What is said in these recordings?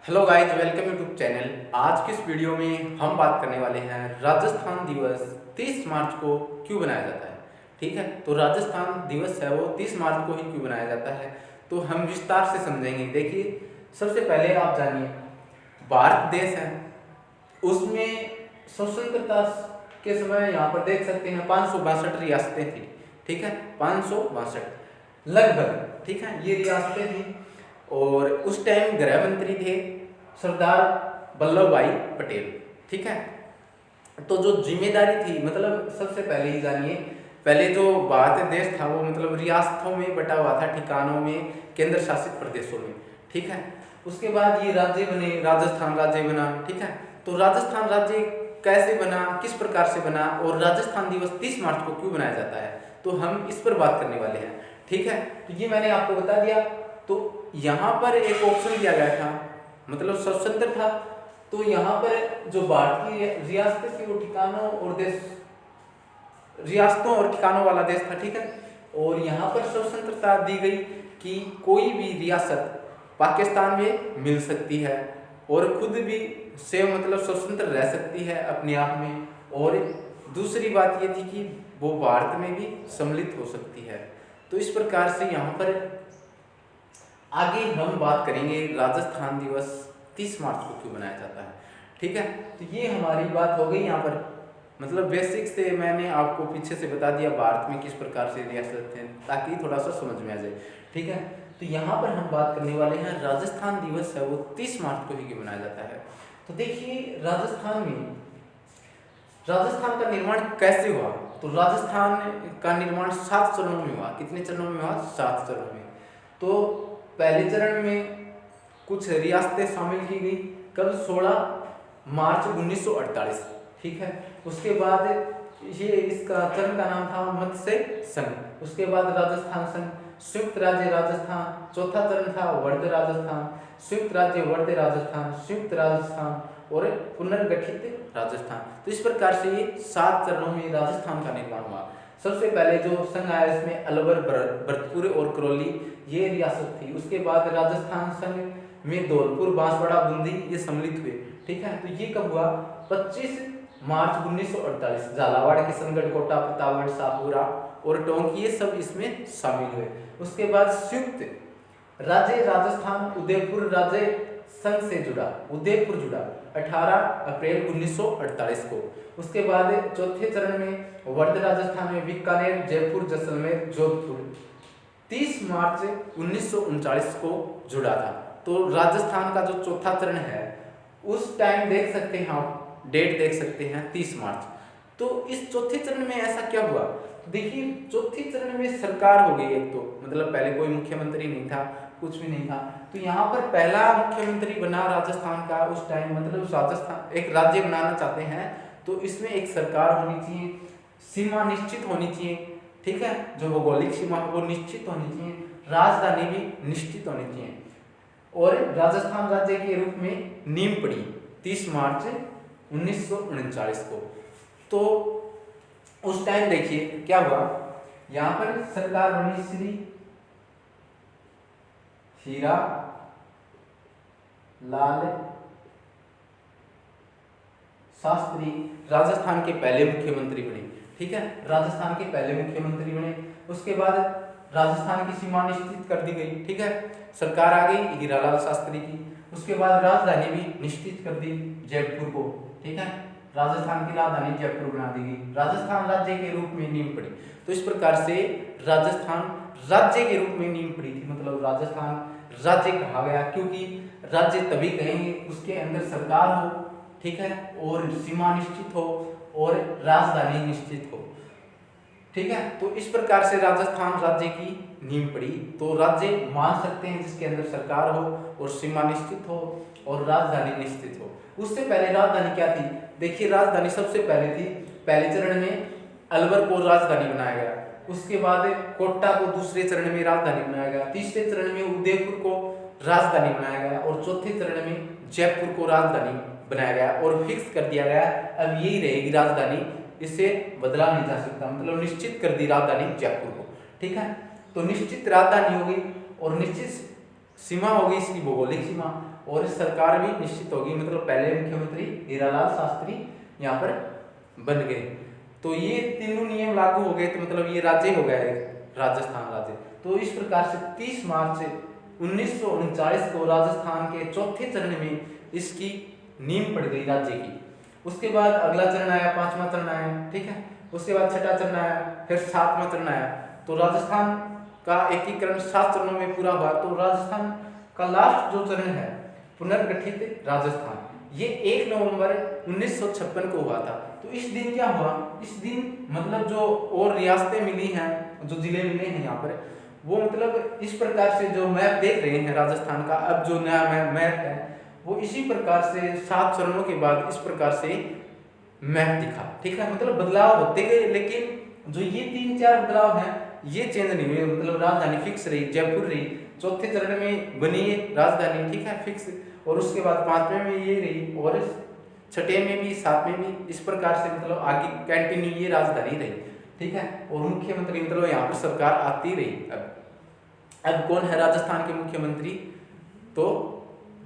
Hello guys, welcome YouTube channel. आज की इस वीडियो में हम बात करने वाले हैं राजस्थान दिवस 30 मार्च को क्यों बनाया जाता है। ठीक है, तो राजस्थान दिवस है वो 30 मार्च को ही क्यों बनाया जाता है, तो हम विस्तार से समझेंगे। देखिए, सबसे पहले आप जानिए, भारत देश है, उसमें स्वतंत्रता के समय यहाँ पर देख सकते हैं 562 रियासतें थी। ठीक है, 562 लगभग। ठीक है, ये रियासतें थी और उस टाइम गृह मंत्री थे सरदार वल्लभ भाई पटेल। ठीक है, तो जो जिम्मेदारी थी, मतलब सबसे पहले ही जानिए, पहले जो भारत देश था वो मतलब रियासतों में बटा हुआ था, ठिकानों में, केंद्र शासित प्रदेशों में। ठीक है, उसके बाद ये राज्य बने, राजस्थान राज्य बना। ठीक है, तो राजस्थान राज्य कैसे बना, किस प्रकार से बना और राजस्थान दिवस 30 मार्च को क्यों बनाया जाता है, तो हम इस पर बात करने वाले हैं। ठीक है, तो ये मैंने आपको बता दिया। तो यहाँ पर एक ऑप्शन दिया गया था, मतलब स्वतंत्र था, तो यहाँ पर जो भारत की रियासत थी वो ठिकानों और देश, रियासतों और ठिकानों वाला देश था। ठीक है, और यहाँ पर स्वतंत्रता दी गई कि कोई भी रियासत पाकिस्तान में मिल सकती है और खुद भी से मतलब स्वतंत्र रह सकती है अपने आप में। और दूसरी बात ये थी कि वो भारत में भी सम्मिलित हो सकती है। तो इस प्रकार से यहाँ पर आगे हम बात करेंगे राजस्थान दिवस 30 मार्च को क्यों बनाया जाता है। ठीक है, तो ये हमारी बात हो गई यहाँ पर, मतलब बेसिक से मैंने आपको पीछे से बता दिया भारत में किस प्रकार से रियासत थे, ताकि थोड़ा सा समझ में आ जाए। ठीक है, तो यहाँ पर हम बात करने वाले हैं राजस्थान दिवस है वो 30 मार्च को ही क्यों मनाया जाता है। तो देखिए, राजस्थान का निर्माण कैसे हुआ, तो राजस्थान का निर्माण 7 चरणों में हुआ। कितने चरणों में हुआ? 7 चरणों में। तो पहले चरण में कुछ रियासतें शामिल की गई, कब? 16 मार्च 1948। ठीक है, उसके बाद ये इसका चरण का नाम था मत्स्य संघ। उसके बाद राजस्थान संघ, संयुक्त राज्य राजस्थान। चौथा चरण था वर्ध राजस्थान, संयुक्त राज्य वर्ध राजस्थान, संयुक्त राजस्थान और पुनर्गठित राजस्थान। तो इस प्रकार से ये 7 चरणों में राजस्थान का निर्माण हुआ। सबसे पहले जो संघ आया इसमें अलवर, भरतपुर और करौली ये रियासत थी। उसके बाद राजस्थान संघ में धौलपुर, बांसवाड़ा, बूंदी ये सम्मिलित हुए। ठीक है, तो ये कब हुआ? 25 मार्च 1948। झालावाड़, किशनगढ़, कोटा, प्रतापगढ़, शाहपुरा और टोंक ये सब इसमें शामिल हुए। उसके बाद संयुक्त राज्य राजस्थान उदयपुर राज्य संघ से जुड़ा, उदयपुर जुड़ा 18 अप्रैल 1948 को। उसके बाद चौथे चरण में वर्ध राजस्थान में बीकानेर, जयपुर, जैसलमेर, जोधपुर 30 मार्च 1939 को जुड़ा था। तो राजस्थान का जो चौथा चरण है उस टाइम देख सकते हैं आप, डेट देख सकते हैं 30 मार्च। तो इस चौथे चरण में ऐसा क्या हुआ? देखिए, चौथे चरण में सरकार हो गई एक, तो मतलब पहले कोई मुख्यमंत्री नहीं था, कुछ भी नहीं था। तो यहाँ पर पहला मुख्यमंत्री बना राजस्थान का उस टाइम, मतलब राजस्थान एक राज्य बनाना चाहते हैं तो इसमें एक सरकार होनी चाहिए, सीमा निश्चित होनी चाहिए। ठीक है, जो भौगोलिक सीमा वो निश्चित होनी चाहिए, राजधानी भी निश्चित होनी चाहिए। और राजस्थान राज्य के रूप में नींव पड़ी 30 मार्च 1939 को। तो उस टाइम देखिए क्या हुआ, यहाँ पर सरकार बनी श्री हीरा लाल शास्त्री, राजस्थान के पहले मुख्यमंत्री बने। ठीक है, राजस्थान के पहले मुख्यमंत्री बने। उसके बाद राजस्थान की सीमा निश्चित कर दी गई। ठीक है, सरकार आ गई हीरालाल शास्त्री की। उसके बाद राजधानी भी निश्चित कर दी जयपुर को। ठीक है, राजस्थान की राजधानी जयपुर बना दी गई, राजस्थान राज्य के रूप में नींव पड़ी। तो इस प्रकार से राजस्थान राज्य के रूप में नींव पड़ी थी, मतलब राजस्थान राज्य कहा गया क्योंकि राज्य तभी कहेंगे उसके अंदर सरकार हो, ठीक है, और सीमा निश्चित हो और राजधानी निश्चित हो। ठीक है, तो इस प्रकार से राजस्थान राज्य की नींव पड़ी। तो राज्य मान सकते हैं जिसके अंदर सरकार हो और सीमा निश्चित हो और राजधानी निश्चित हो। उससे पहले राजधानी क्या थी? देखिए, राजधानी सबसे पहले थी, पहले चरण में अलवर को राजधानी बनाया गया। उसके बाद कोटा को दूसरे चरण में राजधानी बनाया गया। तीसरे चरण में उदयपुर को राजधानी बनाया गया और चौथे चरण में जयपुर को राजधानी बनाया गया और फिक्स कर दिया गया अब यही रहेगी राजधानी, इसे बदला नहीं जा सकता, मतलब निश्चित कर दी राजधानी जयपुर को। ठीक है, तो निश्चित राजधानी होगी और निश्चित सीमा होगी इसकी भौगोलिक सीमा, और सरकार भी निश्चित होगी, मतलब पहले मुख्यमंत्री हीरालाल शास्त्री यहाँ पर बन गए। तो ये तीनों नियम लागू हो गए, तो मतलब ये राज्य हो गया है राजस्थान राज्य। तो इस प्रकार से 30 मार्च 1939 को राजस्थान के चौथे चरण में इसकी नींव पड़ गई राज्य की। उसके बाद अगला चरण आया, 5वां चरण आया, ठीक है। उसके बाद 6वां चरण आया, फिर 7वां चरण आया। तो राजस्थान का एकीकरण 7 चरणों में पूरा हुआ। तो राजस्थान का लास्ट जो चरण है पुनर्गठित राजस्थान, ये 1 नवंबर 1956 को हुआ था। तो इस दिन क्या हुआ, इस दिन मतलब जो और रियासतें मिली हैं, जो जिले मिले हैं यहाँ पर, वो मतलब इस प्रकार से जो मैप देख रहे हैं राजस्थान का, अब जो नया मैप है वो इसी प्रकार से 7 चरणों के बाद इस प्रकार से मैप दिखा, ठीक है। मतलब बदलाव होते गए, लेकिन जो ये 3-4 बदलाव हैं ये चेंज नहीं हुए। मतलब राजधानी फिक्स रही, जयपुर रही, चौथे चरण में बनी राजधानी, ठीक है, फिक्स, और उसके बाद 5वें में ये रही, और 6ठे में भी, 7वें भी, इस प्रकार से मतलब आगे कंटिन्यू ये राजधानी रही, ठीक है। और मुख्यमंत्री मतलब यहाँ पर सरकार आती रही। अब कौन है राजस्थान के मुख्यमंत्री, तो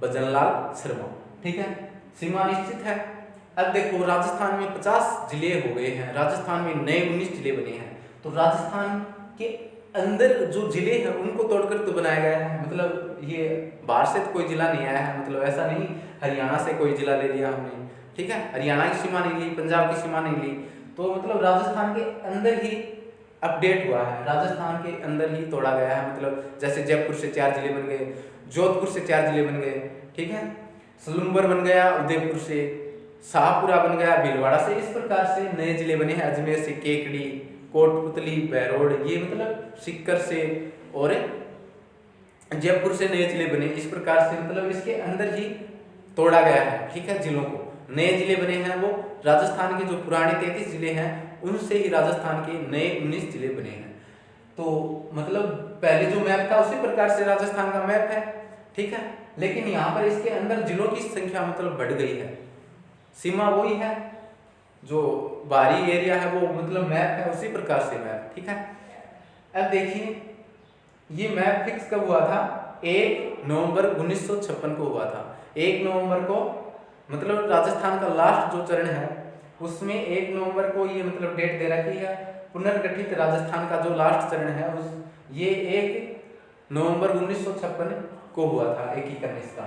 भजनलाल शर्मा, ठीक है। सीमा निश्चित है। अब देखो राजस्थान में 50 जिले हो गए हैं, राजस्थान में नए 19 जिले बने हैं। तो राजस्थान के अंदर जो जिले हैं उनको तोड़कर तो बनाया गया है, मतलब ये बाहर से तो कोई जिला नहीं आया है, मतलब ऐसा नहीं हरियाणा से कोई जिला ले लिया हमने, ठीक है, हरियाणा की सीमा नहीं ली, पंजाब की सीमा नहीं ली। तो मतलब राजस्थान के अंदर ही अपडेट हुआ है, राजस्थान के अंदर ही तोड़ा गया है। मतलब जैसे जयपुर से 4 जिले बन गए, जोधपुर से 4 जिले बन गए, ठीक है, सलूम्बर बन गया, उदयपुर से, शाहपुरा बन गया, भीलवाड़ा से, इस प्रकार से नए जिले बने हैं। अजमेर से केकड़ी, कोटपुतली, बहरोड, ये मतलब सीकर से, और जयपुर से नए जिले बने, इस प्रकार से मतलब इसके अंदर ही तोड़ा गया है, ठीक है। जिलों को नए जिले बने हैं, वो राजस्थान के जो पुराने 33 जिले हैं उनसे ही राजस्थान के नए 19 जिले बने हैं। तो मतलब पहले जो मैप था उसी प्रकार से राजस्थान का मैप है, ठीक है। लेकिन यहाँ पर इसके अंदर जिलों की संख्या मतलब बढ़ गई है, सीमा वही है, जो बाहरी एरिया है वो मतलब मैप है उसी प्रकार से मैप, ठीक है। अब देखिए ये मैप फिक्स कब हुआ था, 1 नवंबर 1956 को हुआ था। 1 नवंबर को मतलब राजस्थान का लास्ट जो चरण है उसमें 1 नवंबर को ये मतलब डेट दे रखी है। पुनर्गठित राजस्थान का जो लास्ट चरण है उस ये 1 नवंबर 1956 को हुआ था एकीकरण इसका,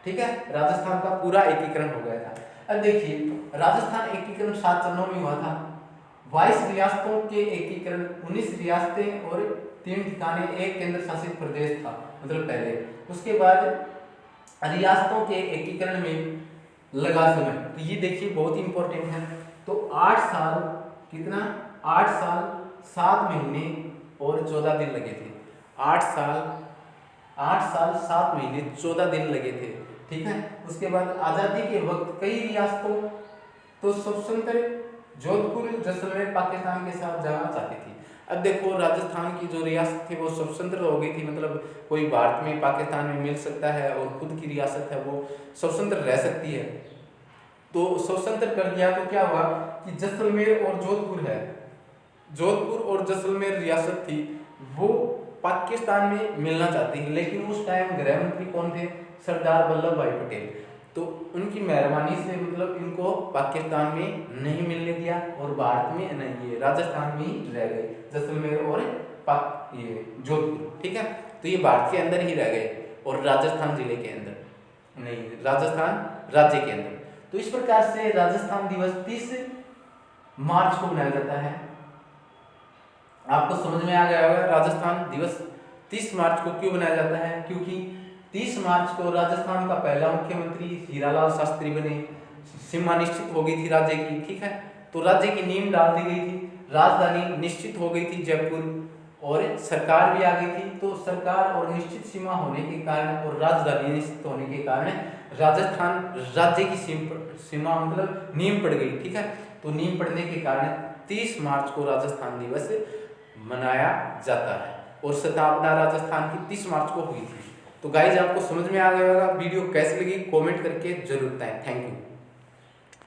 ठीक है। राजस्थान का पूरा एकीकरण हो गया था। अब देखिए राजस्थान एकीकरण 7 चरणों में हुआ था। 22 रियासतों के एकीकरण, 19 रियासतें और 3 ठिकाने, 1 केंद्र शासित प्रदेश था मतलब पहले। उसके बाद रियासतों के एकीकरण में लगा समय, तो ये देखिए बहुत इंपॉर्टेंट है। तो 8 साल, कितना, 8 साल 7 महीने और 14 दिन लगे थे। 8 साल 7 महीने 14 दिन लगे थे, ठीक है। उसके बाद आज़ादी के वक्त कई रियासतों तो स्वतंत्र जोधपुर, जैसलमेर पाकिस्तान के साथ जाना चाहती थी। अब देखो राजस्थान की जो रियासत थी वो स्वतंत्र हो गई थी, मतलब कोई भारत में, पाकिस्तान में मिल सकता है, और खुद की रियासत है वो स्वतंत्र रह सकती है। तो स्वतंत्र कर दिया तो क्या हुआ कि जैसलमेर और जोधपुर है, जोधपुर और जैसलमेर रियासत थी वो पाकिस्तान में मिलना चाहती है। लेकिन उस टाइम गृह मंत्री कौन थे, सरदार वल्लभ भाई पटेल। तो उनकी मेहरबानी से मतलब इनको पाकिस्तान में नहीं मिलने दिया, और भारत में नहीं, ये राजस्थान में ही रह गए, जैसलमेर और ये जोधपुर, ठीक है। तो ये भारत के अंदर ही रह गए और राजस्थान जिले के अंदर नहीं, राजस्थान राज्य के अंदर। तो इस प्रकार से राजस्थान दिवस 30 मार्च को मनाया जाता है। आपको समझ में आ गया होगा राजस्थान दिवस 30 मार्च को क्यों मनाया जाता है, क्योंकि 30 मार्च को राजस्थान का पहला मुख्यमंत्री हीरालाल शास्त्री बने, सीमा निश्चित हो गई थी राज्य की, ठीक है। तो राज्य की नींव डाल दी गई थी, राजधानी निश्चित हो गई थी जयपुर, और सरकार भी आ गई थी। तो सरकार और निश्चित सीमा होने के कारण और राजधानी निश्चित होने के कारण राजस्थान राज्य की सीमा मतलब नींव पड़ गई, ठीक है। तो नींव पड़ने के कारण 30 मार्च को राजस्थान दिवस मनाया जाता है, और स्थापना राजस्थान की 30 मार्च को हुई थी। तो गाइज आपको समझ में आ गया होगा। वीडियो कैसी लगी कमेंट करके जरूर बताएं। Thank you.